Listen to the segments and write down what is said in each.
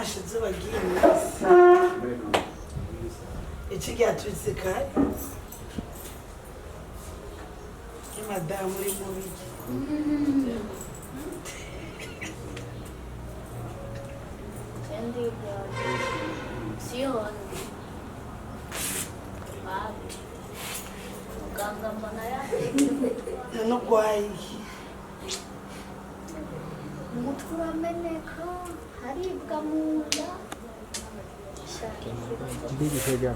izuba ry'iyi iki cyaturitse kare ni madamu uri mu biki sioni wapi muganga mbona n'urwaye umutwe urameneka haribwa mu nda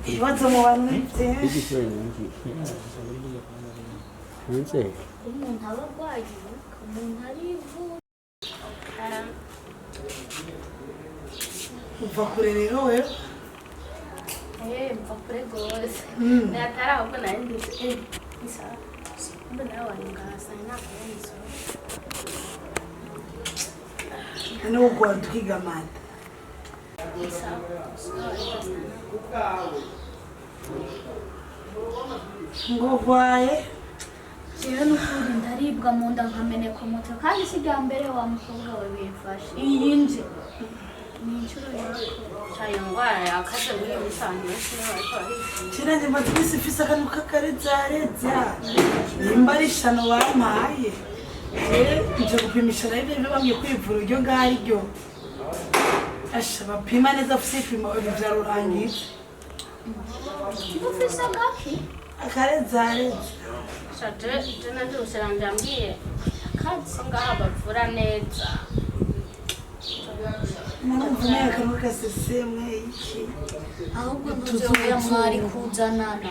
ibibazo mu bantu ni byinshi umuntu aba arwaye umuntu arivuza uva kure rero wewe mva kure rwose natari ahubwo nari ndetse isa mbe nawe wanyungasa ntakurenzo ni wo gwa twiga manda isa ngo urwaye jewe n'ukuri ndaribwa mu nda nkameneka umutwe kandi si bwa mbere wa mukobwa we bifashe iyi nje ni inshuro yako ayo ndwara yakaze muri iyi misanzu kirenge matwisi ifise akantu k'akarezareza nimba ari ishano bampaye nje gupimisha nayo ibyo bamye kwivura iryo ngaho iryo asha bapima neza afise ipima vyarurangije ufise gaki akarezareza shaje nanje usiranje ambwiye akazi ngaha bavura neza Mwana akantu kasesemwe iki ahubwo ntuzoya mwari kuzanana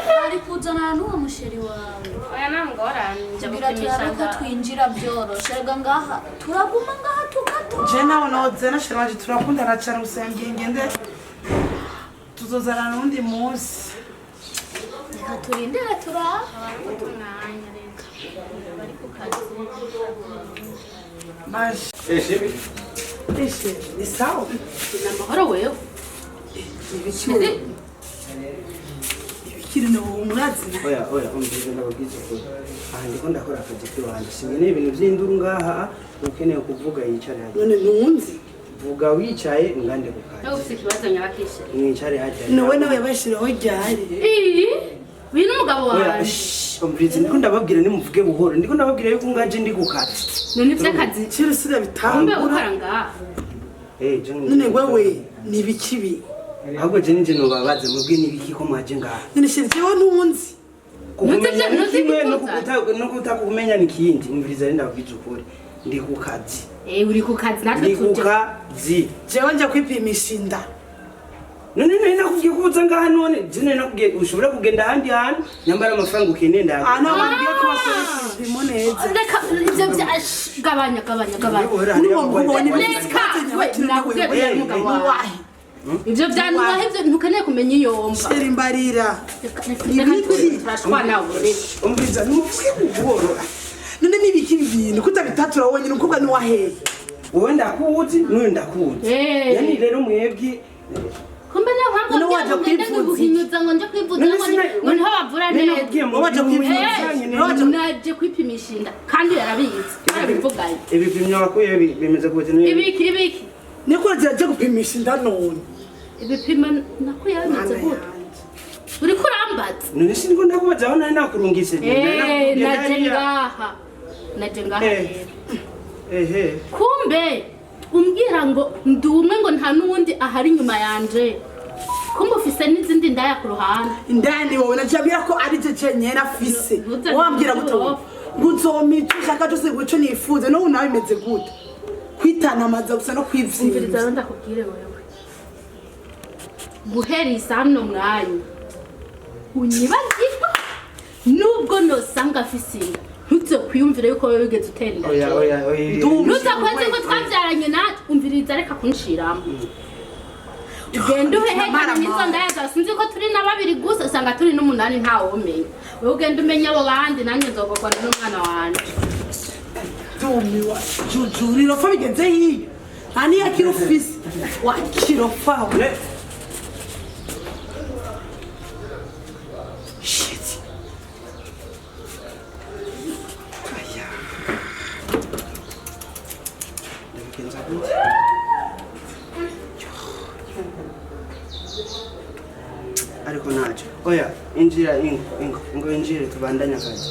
mwari kuzanana n'uwo musheri wawe oya nambwo waranje gupimisha ko twinjira byoroshe rega ngaha turaguma ngaha tugato je nawe noze na shira waje turakundana cyane usangiye ngende tuzozana n'undi munsi reka turindire turaha tumwanya reka bari ku kazi maje Shibi. Ishe ni sawa na mahoro wewe ibikiri no umurazi Oya, umvise ndababwiza ko aha ndiko ndakora akazi kiwanje. Singe ibintu by'induru ngaha ukeneye kuvuga yicare haje. none nunzi Vuga wicaye ngande kukaje. nawe ufite ikibazo nyabakishe Mwicare haje. nawe nawe yabashiraho ryari uyu n'umugabo Oya, wawe umvise ndiko ndababwira nimuvuge buhoro. Ndiko ndababwira yuko ngaje ndi kukaje. none by'akazi kirusira mbe bitangura ukora ngaha none wewe ni bikibi ahubwo je nije no babaze mubwe nibiki ko mwaje ngaha. none shirjeho nunzi Kumenya kimwe no kutakumenya nikindi. Umviriza renda babwiza ukuri. Ndi kukazi. uri ku kazi natwe Ndi tuje kukazi. jewe nje kwipimisha inda None nakubwiye kuza ngaha none jene nakubwiye ushobora kugenda handi hantu nyambara amafaranga ukeneye ndaga. ana wabwiye ko bakoresha ibimo neza reka ibyo gabanya uri wo mubonye reka we nakubwiye umugabo wawe ibyo byanura ibyo ntukeneye kumenya iyo mva sheri mbarira turashwana nawe Umviriza numuvuge buhoro. none nibiki ibintu kutabitatura wowe nyine umukobwa ni waheye Wowe ndakuzi n'uyu ndakuzi. Yani rero mwebwe kumbe nawe None waje ntabwo kwivuza guhinyuza ngo nje kwivuza ngo niho bavura neza waje kwivuza naje kwipimisha inda kandi yarabizi yarabivuganye ibipimyo wakuye bimeze gute ibiki niko aje gupimisha inda none ibipima nakuye bimeze gute uri kurambaza none siniko ndakubaza aho nari nakurungise naje ngaha ehe kumbe umbwira ngo ndi umwe ngo nta n'uwundi ahari inyuma yanje kumbe ufise n'izindi ndaya ku ruhande indani wowe najabira ko ari je cenyera afise wambwira guto guzomica ushaka cyose guco nifuze no nawe imeze gute kwitanamaza gusa no kwivyiza umviriza ndakubwire wewe guhera isano mwanya unyibagirwa nubwo nosanga afise ntuze kwiyumvira yuko wewe wigeze utenda oya ntuzakweze ko twabyaranye natwe umviriza reka kunshiramo ugenda uhehekana n'izo ndaya sinzi ko turi na babiri gusa usanga turi n'umunani ntawe umenya wowe ugenda umenya abo bandi nanjye nzogokwana n'umwana wanje tumiwa jujuriro fa bigenze hiyo ani yakirufise wakirofa shit ariko ntacyo oya injira ingo injire tubandanya akazi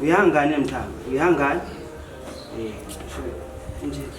wihangane mtama wihangane injira